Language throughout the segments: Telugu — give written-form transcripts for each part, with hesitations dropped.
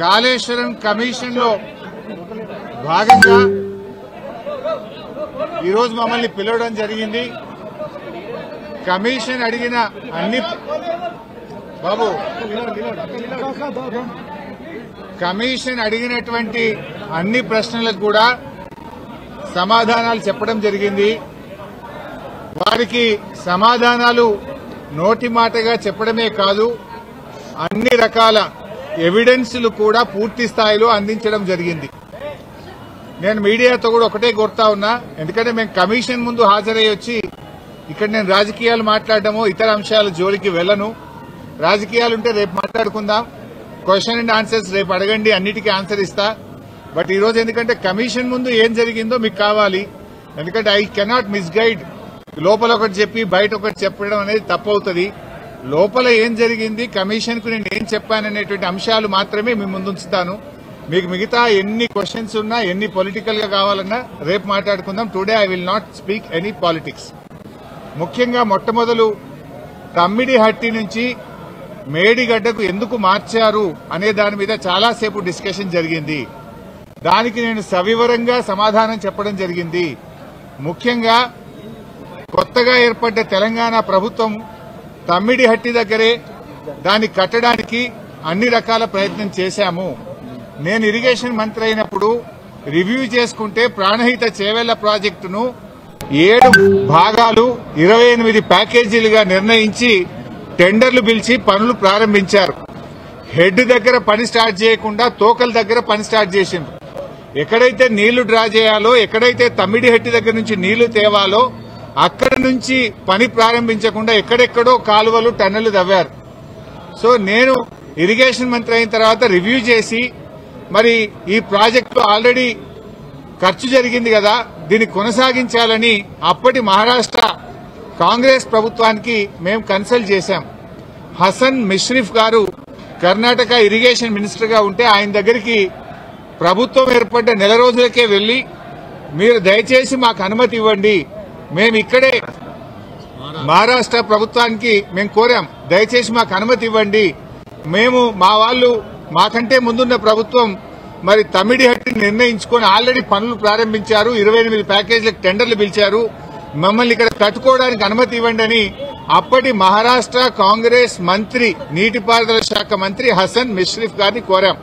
కాళేశ్వరం కమిషన్ లో భాగంగా ఈరోజు మమ్మల్ని పిలవడం జరిగింది. కమిషన్ అడిగిన అన్ని కమిషన్ అడిగినటువంటి అన్ని ప్రశ్నలకు కూడా సమాధానాలు చెప్పడం జరిగింది. వారికి సమాధానాలు నోటి మాటగా చెప్పడమే కాదు, అన్ని రకాల ఎవిడెన్స్లు కూడా పూర్తి స్థాయిలో అందించడం జరిగింది. నేను మీడియాతో కూడా ఒకటే కోరుతా ఉన్నా, ఎందుకంటే మేము కమిషన్ ముందు హాజరై వచ్చి ఇక్కడ నేను రాజకీయాలు మాట్లాడడమో ఇతర అంశాల జోలికి వెళ్లను. రాజకీయాలుంటే రేపు మాట్లాడుకుందాం, క్వశ్చన్ అండ్ ఆన్సర్స్ రేపు అడగండి, అన్నిటికీ ఆన్సర్ ఇస్తా. బట్ ఈరోజు ఎందుకంటే కమిషన్ ముందు ఏం జరిగిందో మీకు కావాలి, ఎందుకంటే ఐ కెనాట్ మిస్గైడ్. లోపల ఒకటి చెప్పి బయట ఒకటి చెప్పడం అనేది తప్పవుతుంది. లోపల ఏం జరిగింది, కమిషన్ కు నేను ఏం చెప్పాననేటువంటి అంశాలు మాత్రమే మీ ముందు ఉంచుతాను. మీకు మిగతా ఎన్ని క్వశ్చన్స్ ఉన్నా, ఎన్ని పొలిటికల్ గా కావాలన్నా రేపు మాట్లాడుకుందాం. Today I will not speak any politics. ముఖ్యంగా మొట్టమొదలు తమ్మిడిహట్టి నుంచి మేడిగడ్డకు ఎందుకు మార్చారు అనే దాని మీద చాలాసేపు డిస్కషన్ జరిగింది. దానికి నేను సవివరంగా సమాధానం చెప్పడం జరిగింది. ముఖ్యంగా కొత్తగా ఏర్పడ్డ తెలంగాణ ప్రభుత్వం తమ్మిడిహట్టి దగ్గరే దాన్ని కట్టడానికి అన్ని రకాల ప్రయత్నం చేశాము. నేను ఇరిగేషన్ మంత్రి అయినప్పుడు రివ్యూ చేసుకుంటే ప్రాణహిత చేవెళ్ల ప్రాజెక్టును 7 భాగాలు 28 ప్యాకేజీలుగా నిర్ణయించి టెండర్లు పిలిచి పనులు ప్రారంభించారు. హెడ్ దగ్గర పని స్టార్ట్ చేయకుండా తోకల దగ్గర పని స్టార్ట్ చేసిండ్రు. ఎక్కడైతే నీళ్లు డ్రా చేయాలో, ఎక్కడైతే తమ్మిడిహట్టి దగ్గర నుంచి నీళ్లు తేవాలో అక్కడ నుంచి పని ప్రారంభించకుండా ఎక్కడెక్కడో కాలువలు టన్నెలు తవ్వారు. సో నేను ఇరిగేషన్ మంత్రి అయిన తర్వాత రివ్యూ చేసి, మరి ఈ ప్రాజెక్టు ఆల్రెడీ ఖర్చు జరిగింది కదా, దీన్ని కొనసాగించాలని అప్పటి మహారాష్ట్ర కాంగ్రెస్ ప్రభుత్వానికి మేము కన్సల్ట్ చేశాం. హసన్ మిష్రిఫ్ గారు కర్ణాటక ఇరిగేషన్ మినిస్టర్ గా ఉంటే ఆయన దగ్గరికి ప్రభుత్వం ఏర్పడ్డ నెల రోజులకే వెళ్లి, మీరు దయచేసి మాకు అనుమతి ఇవ్వండి, మేము ఇక్కడే మహారాష్ట్ర ప్రభుత్వానికి మేము కోరాం, దయచేసి మాకు అనుమతి ఇవ్వండి, మేము మా వాళ్ళు మాకంటే ముందున్న ప్రభుత్వం మరి తమ్మిడిహట్టిని నిర్ణయించుకొని ఆల్రెడీ పనులు ప్రారంభించారు, 28 ప్యాకేజీలకు టెండర్లు పిలిచారు, మమ్మల్ని ఇక్కడ కట్టుకోవడానికి అనుమతి ఇవ్వండి అని అప్పటి మహారాష్ట్ర కాంగ్రెస్ మంత్రి, నీటిపారుదల శాఖ మంత్రి హసన్ మిష్రిఫ్ గారిని కోరాం.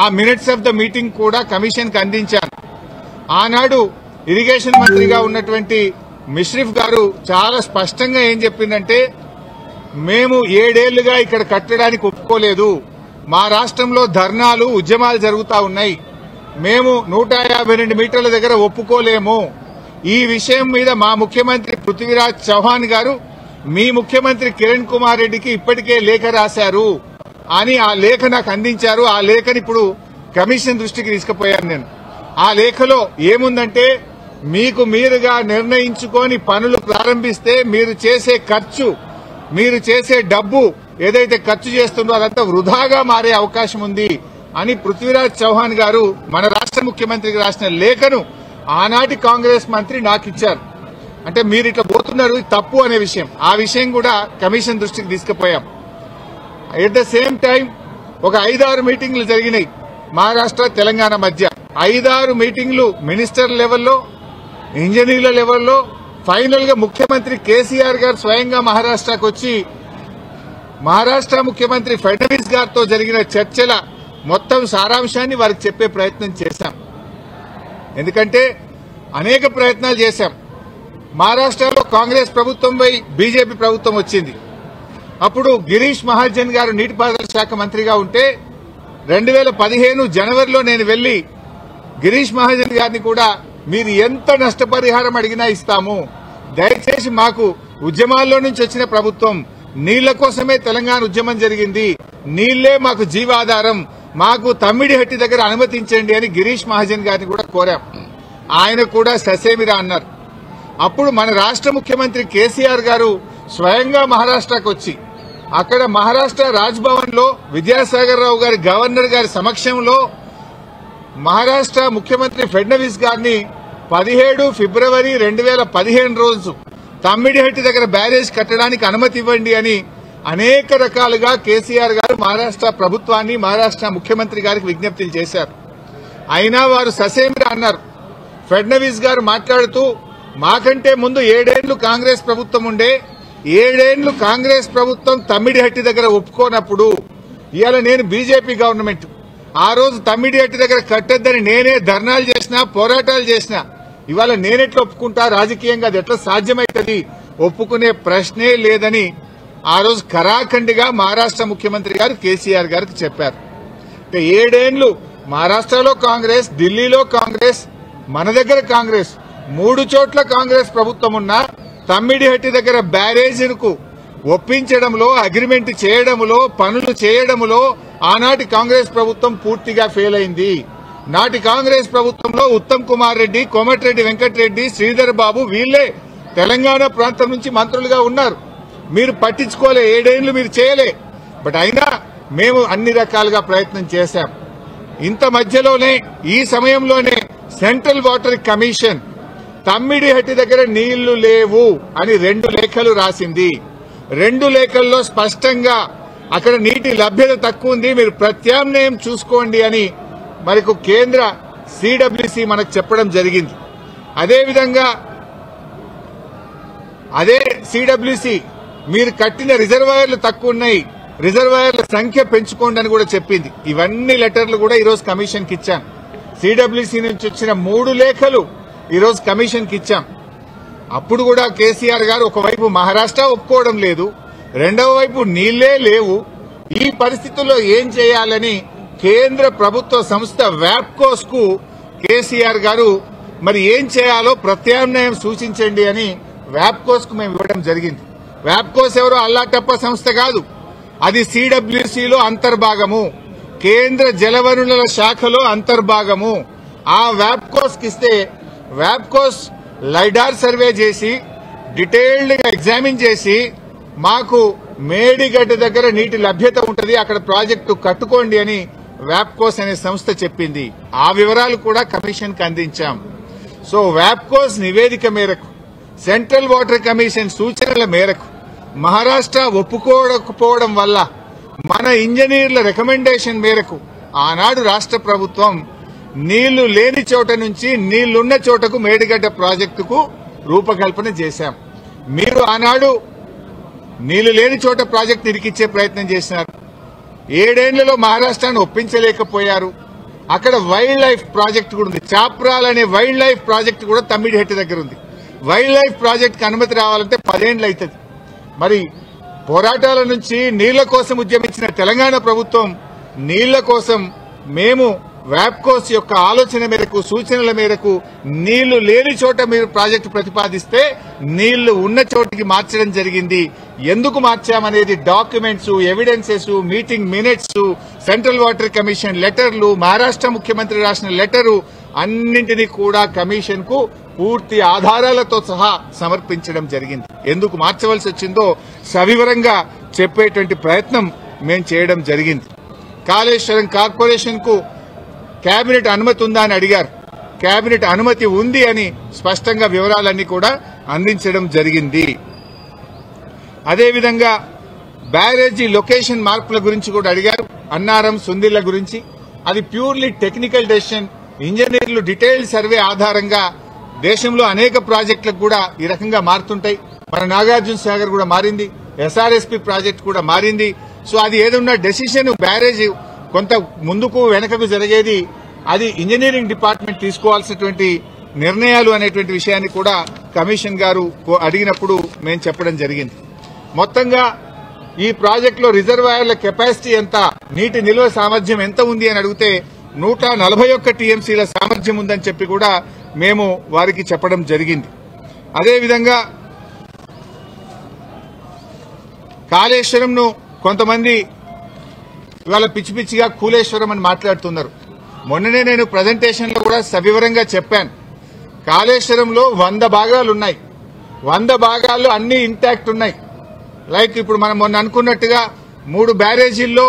ఆ మినిట్స్ ఆఫ్ ద మీటింగ్ కూడా కమిషన్ కి అందించాను. ఆనాడు ఇరిగేషన్ మంత్రిగా ఉన్నటువంటి మిష్రిఫ్ గారు చాలా స్పష్టంగా ఏం చెప్పిందంటే, మేము 7 ఏళ్లుగా ఇక్కడ కట్టడానికి ఒప్పుకోలేదు, మా రాష్ట్రంలో ధర్నాలు ఉద్యమాలు జరుగుతా ఉన్నాయి, మేము 152 మీటర్ల దగ్గర ఒప్పుకోలేము, ఈ విషయం మీద మా ముఖ్యమంత్రి పృథ్వీరాజ్ చౌహాన్ గారు మీ ముఖ్యమంత్రి కిరణ్ కుమార్ రెడ్డికి ఇప్పటికే లేఖ రాశారు అని ఆ లేఖ నాకు అందించారు. ఆ లేఖని ఇప్పుడు కమిషన్ దృష్టికి తీసుకుపోయాను నేను. ఆ లేఖలో ఏముందంటే, మీకు మీరుగా నిర్ణయించుకొని పనులు ప్రారంభిస్తే మీరు చేసే ఖర్చు, మీరు చేసే డబ్బు ఏదైతే ఖర్చు చేస్తుందో అదంతా వృధాగా మారే అవకాశం ఉంది అని పృథ్వీరాజ్ చౌహాన్ గారు మన రాష్ట్ర ముఖ్యమంత్రికి రాసిన లేఖను ఆనాటి కాంగ్రెస్ మంత్రి నాకు ఇచ్చారు. అంటే మీరు ఇట్లా పోతున్నారు, తప్పు అనే విషయం, ఆ విషయం కూడా కమిషన్ దృష్టికి తీసుకుపోయాం. ఎట్ ద సేమ్ టైం ఒక 5-6 మీటింగ్లు జరిగినాయి మహారాష్ట్ర తెలంగాణ మధ్య. 5-6 మీటింగ్లు మినిస్టర్ లెవెల్లో, ఇంజనీర్ల లెవెల్లో, ఫైనల్ గా ముఖ్యమంత్రి కేసీఆర్ గారు స్వయంగా మహారాష్ట్రకు వచ్చి మహారాష్ట్ర ముఖ్యమంత్రి ఫడ్నవీస్ గారితో జరిగిన చర్చల మొత్తం సారాంశాన్ని వారికి చెప్పే ప్రయత్నం చేశాం. ఎందుకంటే అనేక ప్రయత్నాలు చేశాం. మహారాష్ట్రలో కాంగ్రెస్ ప్రభుత్వంపై బీజేపీ ప్రభుత్వం వచ్చింది. అప్పుడు గిరీష్ మహాజన్ గారు నీటిపారుదల శాఖ మంత్రిగా ఉంటే 2015 జనవరిలో నేను వెళ్లి గిరీష్ మహాజన్ గారిని కూడా, మీరు ఎంత నష్టపరిహారం అడిగినా ఇస్తాము, దయచేసి మాకు ఉద్యమాల్లో నుంచి వచ్చిన ప్రభుత్వం, నీళ్ల కోసమే తెలంగాణ ఉద్యమం జరిగింది, నీళ్లే మాకు జీవాధారం, మాకు తమ్మిడిహట్టి దగ్గర అనుమతించండి అని గిరీష్ మహాజన్ గారిని కూడా కోరాం. ఆయన కూడా ససేమిరా అన్నారు. అప్పుడు మన రాష్ట్ర ముఖ్యమంత్రి కేసీఆర్ గారు స్వయంగా మహారాష్ట్రకు వచ్చి అక్కడ మహారాష్ట్ర రాజ్భవన్ లో విద్యాసాగర్ రావు గారి గవర్నర్ గారి సమక్షంలో మహారాష్ట్ర ముఖ్యమంత్రి ఫడ్నవీస్ గారిని 17 ఫిబ్రవరి 2015 రోజు తమ్మిడిహట్టి దగ్గర బ్యారేజ్ కట్టడానికి అనుమతి ఇవ్వండి అని అనేక రకాలుగా కేసీఆర్ గారు మహారాష్ట్ర ప్రభుత్వాన్ని మహారాష్ట్ర ముఖ్యమంత్రి గారికి విజ్ఞప్తులు చేశారు. అయినా వారు ససేమిరా అన్నారు. ఫడ్నవీస్ గారు మాట్లాడుతూ మాకంటే ముందు 7 ఏళ్లు కాంగ్రెస్ ప్రభుత్వం ఉండే, 7 ఏళ్లు కాంగ్రెస్ ప్రభుత్వం తమ్మిడిహట్టి దగ్గర ఒప్పుకోనప్పుడు ఇవాళ నేను బీజేపీ గవర్నమెంట్ ఆ రోజు తమ్మిడిహట్టి దగ్గర కట్టొద్దని నేనే ధర్నాలు చేసినా పోరాటాలు చేసినా ఇవాళ నేనెట్లా ఒప్పుకుంటా, రాజకీయంగా అది ఎట్లా సాధ్యమవుతుంది, ఒప్పుకునే ప్రశ్నే లేదని ఆ రోజు కరాఖండిగా మహారాష్ట్ర ముఖ్యమంత్రి గారు కేసీఆర్ గారికి చెప్పారు. 7 ఏళ్లు మహారాష్ట్రలో కాంగ్రెస్, ఢిల్లీలో కాంగ్రెస్, మన దగ్గర కాంగ్రెస్, 3 చోట్ల కాంగ్రెస్ ప్రభుత్వం ఉన్నా తమ్మిడిహట్టి దగ్గర బ్యారేజీలకు ఒప్పించడంలో, అగ్రిమెంట్ చేయడంలో, పనులు చేయడంలో ఆనాటి కాంగ్రెస్ ప్రభుత్వం పూర్తిగా ఫెయిల్ అయింది. నాటి కాంగ్రెస్ ప్రభుత్వంలో ఉత్తమ్ కుమార్ రెడ్డి, కోమటిరెడ్డి వెంకటరెడ్డి, శ్రీధర్ బాబు వీళ్లే తెలంగాణ ప్రాంతం నుంచి మంత్రులుగా ఉన్నారు. మీరు పట్టించుకోలే, 7 ఏళ్లు మీరు చేయలే. బట్ అయినా మేము అన్ని రకాలుగా ప్రయత్నం చేశాం. ఇంత మధ్యలోనే ఈ సమయంలోనే సెంట్రల్ వాటర్ కమిషన్ తమ్మిడిహట్టి దగ్గర నీళ్లు లేవు అని 2 లేఖలు రాసింది. 2 లేఖల్లో స్పష్టంగా అక్కడ నీటి లభ్యత తక్కువ ఉంది, మీరు ప్రత్యామ్నాయం చూసుకోండి అని మనకు కేంద్ర సిడబ్ల్యూసి మనకు చెప్పడం జరిగింది. అదేవిధంగా అదే సిడబ్ల్యూసి మీరు కట్టిన రిజర్వాయర్లు తక్కువ ఉన్నాయి, రిజర్వాయర్ల సంఖ్య పెంచుకోండి అని కూడా చెప్పింది. ఇవన్నీ లెటర్లు కూడా ఈరోజు కమిషన్ కి ఇచ్చాం. సిడబ్ల్యూసి నుంచి వచ్చిన 3 లేఖలు ఈరోజు కమిషన్ కి ఇచ్చాం. అప్పుడు కూడా కేసీఆర్ గారు ఒకవైపు మహారాష్ట్ర ఒప్పుకోవడం లేదు, రెండవ వైపు నీళ్లే లేవు. ఈ పరిస్థితుల్లో ఏం చేయాలని కేంద్ర ప్రభుత్వ సంస్థ వ్యాప్కోస్ కు కేసీఆర్ గారు మరి ఏం చేయాలో ప్రత్యామ్నాయం సూచించండి అని వ్యాప్కోస్ కు మేము ఇవ్వడం జరిగింది. వ్యాప్కోస్ ఎవరో అల్లాటప్ప సంస్థ కాదు, అది సిడబ్ల్యూసీలో అంతర్భాగము, కేంద్ర జలవనరుల శాఖలో అంతర్భాగము. ఆ వ్యాప్కోస్ కి ఇస్తే వ్యాప్కోస్ లైడార్ సర్వే చేసి డీటెయిల్డ్ గా ఎగ్జామిన్ చేసి మాకు మేడిగడ్డ దగ్గర నీటి లభ్యత ఉంటుంది, అక్కడ ప్రాజెక్టు కట్టుకోండి అని వ్యాప్కోస్ అనే సంస్థ చెప్పింది. ఆ వివరాలు కూడా కమిషన్ కి అందించాం. సో వ్యాప్కోస్ నివేదిక మేరకు, సెంట్రల్ వాటర్ కమిషన్ సూచనల మేరకు మహారాష్ట్ర ఒప్పుకోకపోవడం వల్ల మన ఇంజనీర్ల రికమెండేషన్ మేరకు ఆనాడు రాష్ట్ర ప్రభుత్వం నీళ్లు లేని చోట నుంచి నీళ్లున్న చోటకు మేడిగడ్డ ప్రాజెక్టుకు రూపకల్పన చేశాం. మీరు ఆనాడు నీళ్లు లేని చోట ప్రాజెక్టు ఇరికిచ్చే ప్రయత్నం చేసినారు. 7 ఏళ్లలో మహారాష్ట్రాన్ని ఒప్పించలేకపోయారు. అక్కడ వైల్డ్ లైఫ్ ప్రాజెక్టు కూడా ఉంది, చాప్రాల్ అనే వైల్డ్ లైఫ్ ప్రాజెక్టు కూడా తమ్మిడిహట్టి దగ్గర ఉంది. వైల్డ్ లైఫ్ ప్రాజెక్టుకి అనుమతి రావాలంటే 10 ఏళ్లు అవుతుంది. మరి పోరాటాల నుంచి నీళ్ల కోసం ఉద్యమించిన తెలంగాణ ప్రభుత్వం నీళ్ల కోసం మేము వ్యాప్కోస్ యొక్క ఆలోచన మేరకు, సూచనల మేరకు నీళ్లు లేని చోట మీరు ప్రాజెక్టు ప్రతిపాదిస్తే నీళ్లు ఉన్న చోటికి మార్చడం జరిగింది. ఎందుకు మార్చామనేది documents, evidences, meeting minutes, central water commission లెటర్లు, మహారాష్ట్ర ముఖ్యమంత్రి రాసిన లెటరు అన్నింటినీ కూడా కమిషన్ కు పూర్తి ఆధారాలతో సహా సమర్పించడం జరిగింది. ఎందుకు మార్చవలసి వచ్చిందో సవివరంగా చెప్పేటువంటి ప్రయత్నం మేము చేయడం జరిగింది. కాళేశ్వరం కార్పొరేషన్ కు కేబినెట్ అనుమతి ఉందా అని అడిగారు. కేబినెట్ అనుమతి ఉంది అని స్పష్టంగా వివరాలన్నీ కూడా అందించడం జరిగింది. అదేవిధంగా బ్యారేజీ లొకేషన్ మార్పుల గురించి కూడా అడిగారు. అన్నారం, సుందిళ్ల గురించి అది ప్యూర్లీ టెక్నికల్ డెసిషన్. ఇంజనీర్లు డీటెయిల్డ్ సర్వే ఆధారంగా దేశంలో అనేక ప్రాజెక్టులకు కూడా ఈ రకంగా మారుతుంటాయి. మన నాగార్జున సాగర్ కూడా మారింది, ఎస్ఆర్ఎస్పీ ప్రాజెక్టు కూడా మారింది. సో అది ఏదన్నా డెసిషన్ బ్యారేజ్ కొంత ముందుకు వెనకకు జరిగేది అది ఇంజనీరింగ్ డిపార్ట్మెంట్ తీసుకోవాల్సినటువంటి నిర్ణయాలు అనేటువంటి విషయాన్ని కూడా కమిషన్ గారు అడిగినప్పుడు మేము చెప్పడం జరిగింది. మొత్తంగా ఈ ప్రాజెక్టులో రిజర్వాయర్ల కెపాసిటీ ఎంత, నీటి నిల్వ సామర్థ్యం ఎంత ఉంది అని అడిగితే 141 టీఎంసీల సామర్థ్యం ఉందని చెప్పి కూడా మేము వారికి చెప్పడం జరిగింది. అదేవిధంగా కాళేశ్వరంను కొంతమంది ఇవాళ పిచ్చి పిచ్చిగా కూలేశ్వరం అని మాట్లాడుతున్నారు. మొన్ననే నేను ప్రజెంటేషన్ లో కూడా సవివరంగా చెప్పాను. కాళేశ్వరంలో 100 భాగాలు ఉన్నాయి, 100 భాగాల్లో అన్ని ఇంటాక్ట్ ఉన్నాయి. లైక్ ఇప్పుడు మనం మొన్న అనుకున్నట్టుగా 3 బ్యారేజీల్లో,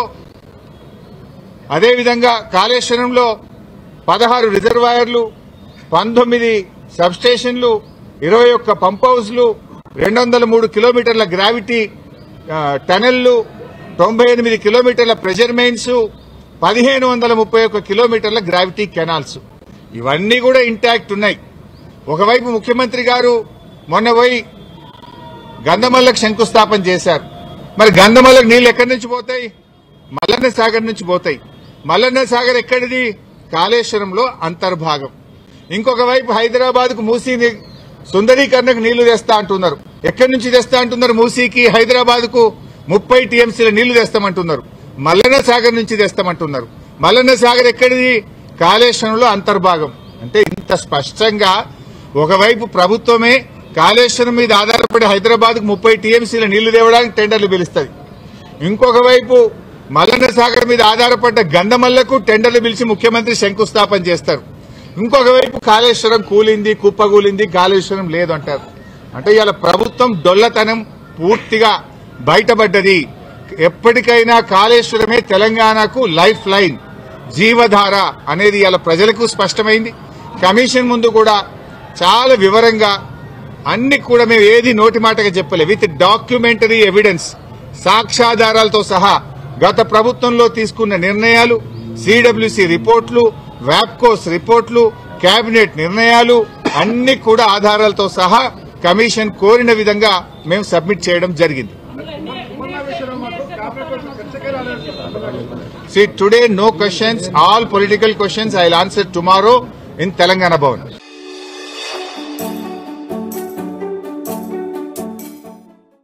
అదేవిధంగా కాళేశ్వరంలో 16 రిజర్వాయర్లు, 19 సబ్స్టేషన్లు, 21 పంప్ హౌస్లు, 203 కిలోమీటర్ల గ్రావిటీ, టనెళ్లు, 98 కిలోమీటర్ల ప్రెజర్ మెయిన్స్, 1531 కిలోమీటర్ల గ్రావిటీ కెనాల్స్, ఇవన్నీ కూడా ఇంటాక్ట్ ఉన్నాయి. ఒకవైపు ముఖ్యమంత్రి గారు మొన్న పోయి గంధమల్లకు శంకుస్థాపన చేశారు. మరి గంధమల్లకు నీళ్లు ఎక్కడి నుంచి పోతాయి? మల్లన్న సాగర్ నుంచి పోతాయి. మల్లన్న సాగర్ ఎక్కడిది? కాళేశ్వరంలో అంతర్భాగం. ఇంకొక వైపు హైదరాబాద్ కు మూసీ సుందరీకరణకు నీళ్లు తెస్తా అంటున్నారు. ఎక్కడి నుంచి తెస్తా అంటున్నారు? మూసీకి హైదరాబాద్ కు 30 టీఎంసీల నీళ్లు తెస్తామంటున్నారు. మల్లన్న సాగర్ నుంచి తెస్తామంటున్నారు. మల్లన్న సాగర్ ఎక్కడిది? కాళేశ్వరంలో అంతర్భాగం. అంటే ఇంత స్పష్టంగా ఒకవైపు ప్రభుత్వమే కాళేశ్వరం మీద ఆధారపడి హైదరాబాద్ కు 30 టీఎంసీల నీళ్లు తేవడానికి టెండర్లు పిలుస్తుంది. ఇంకొక వైపు మల్లన్న సాగర్ మీద ఆధారపడ్డ గంధమల్లకు టెండర్లు పిలిచి ముఖ్యమంత్రి శంకుస్థాపన చేస్తారు. ఇంకొక వైపు కాళేశ్వరం కూలింది, కుప్పగూలింది, కాళేశ్వరం లేదు అంటారు. అంటే ఇవాళ ప్రభుత్వం డొల్లతనం పూర్తిగా బయటపడ్డది. ఎప్పటికైనా కాళేశ్వరమే తెలంగాణకు లైఫ్ లైన్, జీవధార అనేది ఇవాళ ప్రజలకు స్పష్టమైంది. కమిషన్ ముందు కూడా చాలా వివరంగా అన్ని కూడా మేము ఏది నోటి మాటగా చెప్పలే, విత్ డాక్యుమెంటరీ ఎవిడెన్స్, సాక్ష్యాధారాలతో సహా గత ప్రభుత్వంలో తీసుకున్న నిర్ణయాలు, సిడబ్ల్యూసీ రిపోర్ట్లు, వ్యాప్కోస్ రిపోర్ట్లు, కేబినెట్ నిర్ణయాలు అన్ని కూడా ఆధారాలతో సహా కమిషన్ కోరిన విధంగా మేము సబ్మిట్ చేయడం జరిగింది. See, today no questions, all political questions I will answer tomorrow in Telangana Bhavan.